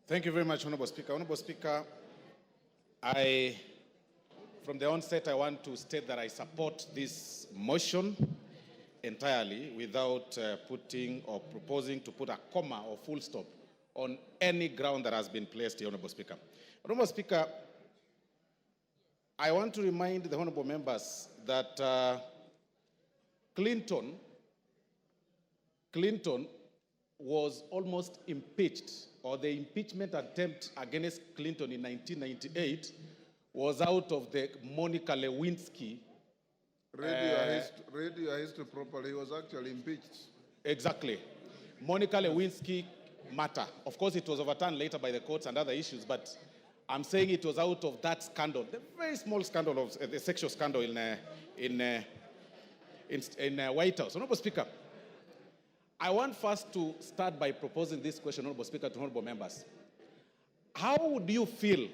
Thank you very much, Honorable Speaker. Honorable Speaker, from the onset, I want to state that I support this motion entirely without putting or proposing to put a comma or full stop on any ground that has been placed here, Honorable Speaker. Honorable Speaker, I want to remind the honorable members that Clinton was almost impeached, or the impeachment attempt against Clinton in 1998 was out of the Monica Lewinsky. Read your history properly. He was actually impeached. Exactly. Monica Lewinsky matter. Of course, it was overturned later by the courts and other issues, but I'm saying it was out of that scandal, the very small scandal of the sexual scandal in White House. Honorable Speaker, I want first to start by proposing this question, Honorable Speaker, to honorable members. How would you feel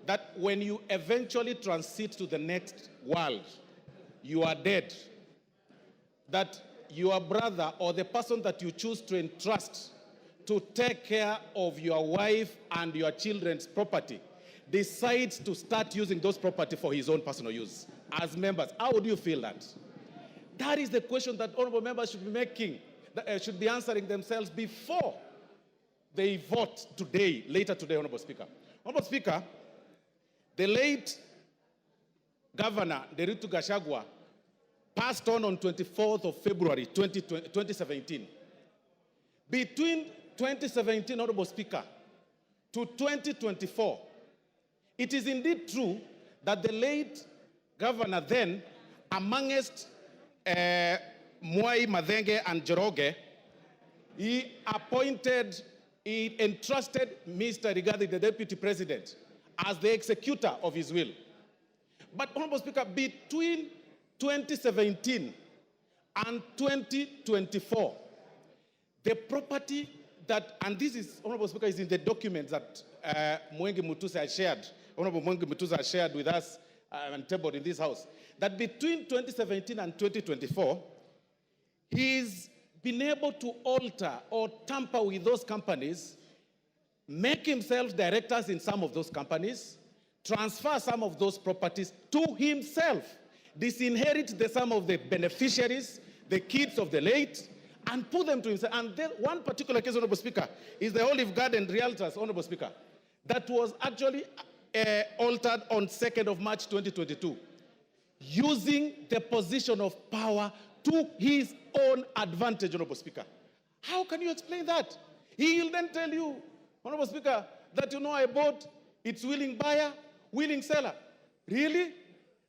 that when you eventually transit to the next world, you are dead, that your brother or the person that you choose to entrust to take care of your wife and your children's property decides to start using those property for his own personal use? As members, how would you feel that? That is the question that honorable members should be making, should be answering themselves before they vote today, later today, Honorable Speaker. Honorable Speaker, the late Governor Rigathi Gachagua passed on 24th of February 2017. Between 2017, Honorable Speaker, to 2024, it is indeed true that the late governor then, amongst Mwai, Madenge, and Njoroge, he entrusted Mr. Rigathi, the Deputy President, as the executor of his will. But, Honorable Speaker, between 2017 and 2024, the property that, and this is, Honorable Speaker, is in the documents that Mwengi Mutusa has shared, Honorable Mwengi Mutusa has shared with us and tabled in this House, that between 2017 and 2024, he's been able to alter or tamper with those companies, make himself directors in some of those companies, transfer some of those properties to himself, disinherit some of the beneficiaries, the kids of the late, and put them to himself. And then one particular case, Honorable Speaker, is the Olive Garden Realtors, Honorable Speaker, that was actually altered on 2nd of March 2022, using the position of power to his own advantage, Honorable Speaker. How can you explain that? He will then tell you, Honorable Speaker, that I bought, it's willing buyer, willing seller. Really?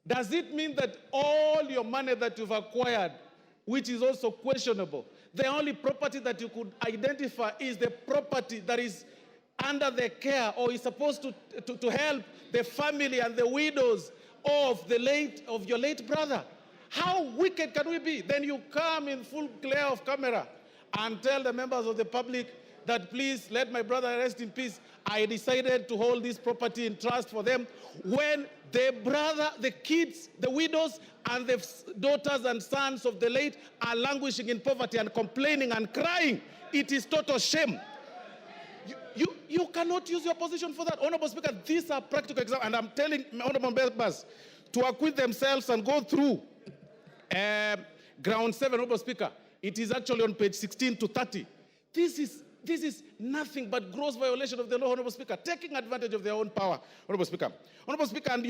Does it mean that all your money that you've acquired, which is also questionable, the only property that you could identify is the property that is under the care or is supposed to help the family and the widows of your late brother? How wicked can we be? Then you come in full glare of camera and tell the members of the public that please let my brother rest in peace. I decided to hold this property in trust for them, when the brother, the kids, the widows, and the daughters and sons of the late are languishing in poverty and complaining and crying. It is total shame. You cannot use your position for that. Honorable Speaker, these are practical examples, and I'm telling honorable members to acquit themselves and go through ground 7, Honorable Speaker. It is actually on page 16 to 30. This is nothing but gross violation of the law, Honorable Speaker, taking advantage of their own power, Honorable Speaker. Honorable Speaker, and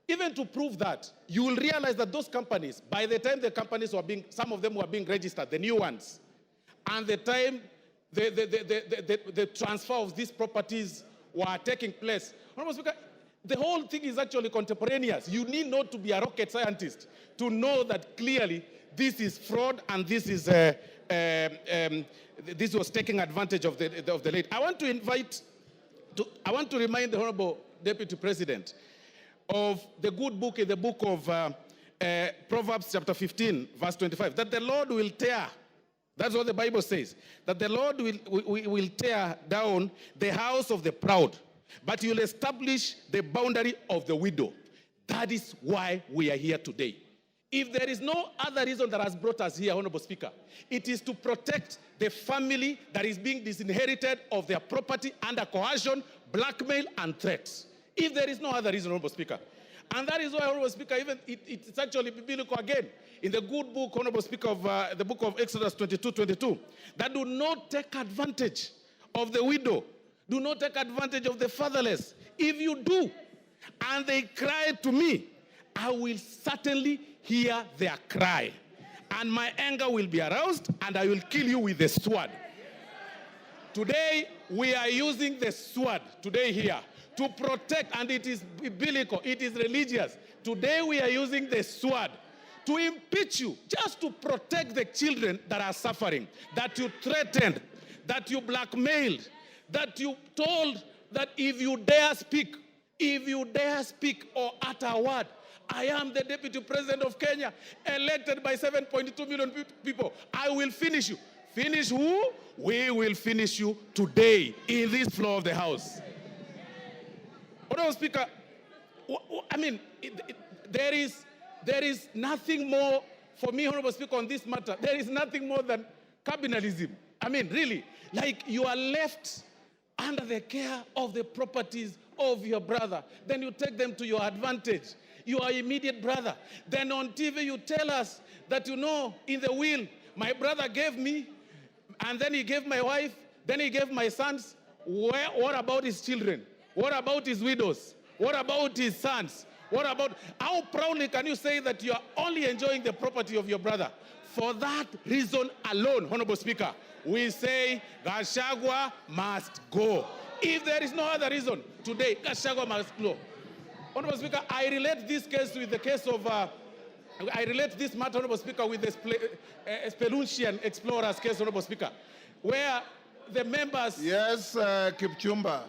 even to prove that, you will realize that those companies, by the time the companies were some of them were being registered, the new ones, and the time the transfer of these properties were taking place, Honorable Speaker, the whole thing is actually contemporaneous. You need not to be a rocket scientist to know that clearly this is fraud and this is this was taking advantage of the late. I want to remind the Honorable Deputy President of the good book in the book of Proverbs chapter 15, verse 25, that the Lord will tear, that's what the Bible says, that the Lord will tear down the house of the proud, but he will establish the boundary of the widow. That is why we are here today. If there is no other reason that has brought us here, Honorable Speaker, it is to protect the family that is being disinherited of their property under coercion, blackmail, and threats. If there is no other reason, Honorable Speaker. And that is why, Honorable Speaker, even it's actually biblical again. In the good book, Honorable Speaker, of the book of Exodus 22:22, that do not take advantage of the widow, do not take advantage of the fatherless. If you do, and they cry to me, I will certainly hear their cry. And my anger will be aroused, and I will kill you with the sword. Today, we are using the sword, today here, to protect, and it is biblical, it is religious. Today, we are using the sword to impeach you, just to protect the children that are suffering, that you threatened, that you blackmailed, that you told that if you dare speak or utter a word, I am the Deputy President of Kenya, elected by 7.2 million people. I will finish you. Finish who? We will finish you today in this floor of the House. Honorable Speaker, I mean, there is nothing more for me, Honorable Speaker, on this matter. There is nothing more than cabinalism. I mean, really, like you are left under the care of the properties of your brother. Then you take them to your advantage. Your immediate brother. Then on TV you tell us that, you know, in the will, my brother gave me, and then he gave my wife, then he gave my sons. What about his children? What about his widows? What about his sons? What about, how proudly can you say that you are only enjoying the property of your brother? For that reason alone, Honorable Speaker, we say Gachagua must go. If there is no other reason, today, Gachagua must go. Honorable Speaker, I relate this case with the case of, I relate this matter, Honorable Speaker, with the Spelunchian explorers case, Honorable Speaker, where the members... Yes, Kipchumba.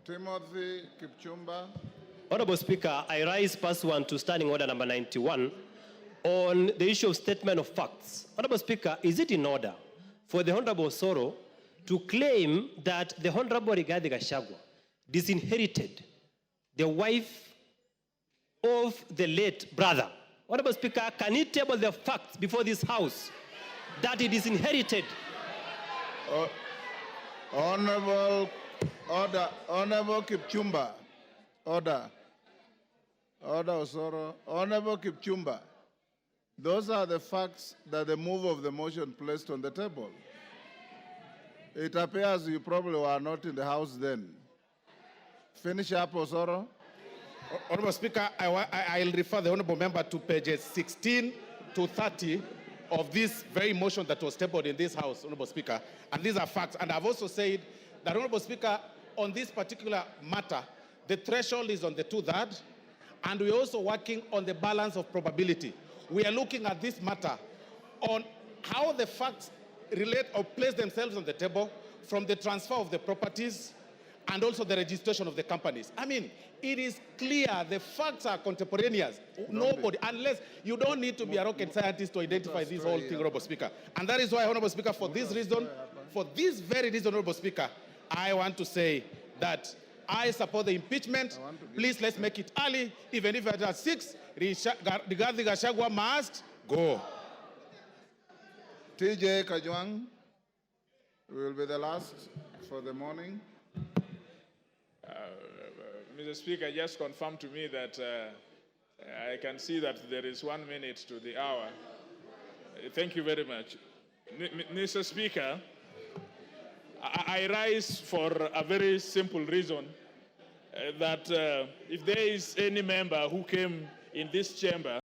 Timothy Kipchumba. Honorable Speaker, I rise pursuant to Standing Order number 91 on the issue of statement of facts. Honorable Speaker, is it in order for the Honorable OSORO to claim that the Honorable Rigathi Gachagua disinherited the wife of the late brother? Honorable Speaker, can he table the facts before this House that he disinherited? Honorable Kipchumba. Order, OSORO. Honorable Kipchumba. Those are the facts that the move of the motion placed on the table. It appears you probably were not in the House then. Finish up, OSORO. Honorable Speaker, I'll refer the Honorable Member to pages 16 to 30 of this very motion that was tabled in this House, Honorable Speaker. And these are facts. And I've also said that, Honorable Speaker, on this particular matter, the threshold is on the 2/3, and we're also working on the balance of probability. We are looking at this matter on how the facts relate or place themselves on the table from the transfer of the properties and also the registration of the companies. I mean, it is clear, the facts are contemporaneous. Nobody, unless you don't need to be a rocket scientist to identify this whole thing, Honorable Speaker. And that is why, Honorable Speaker, for this reason, for this very reason, Honorable Speaker, I want to say that I support the impeachment. Please, let's make it early. Even if it's at 6, Rigathi Gachagua must go. TJ Kajwang will be the last for the morning. Mr. Speaker, just confirm to me that I can see that there is 1 minute to the hour. Thank you very much. Mr. Speaker, I rise for a very simple reason, that if there is any member who came in this chamber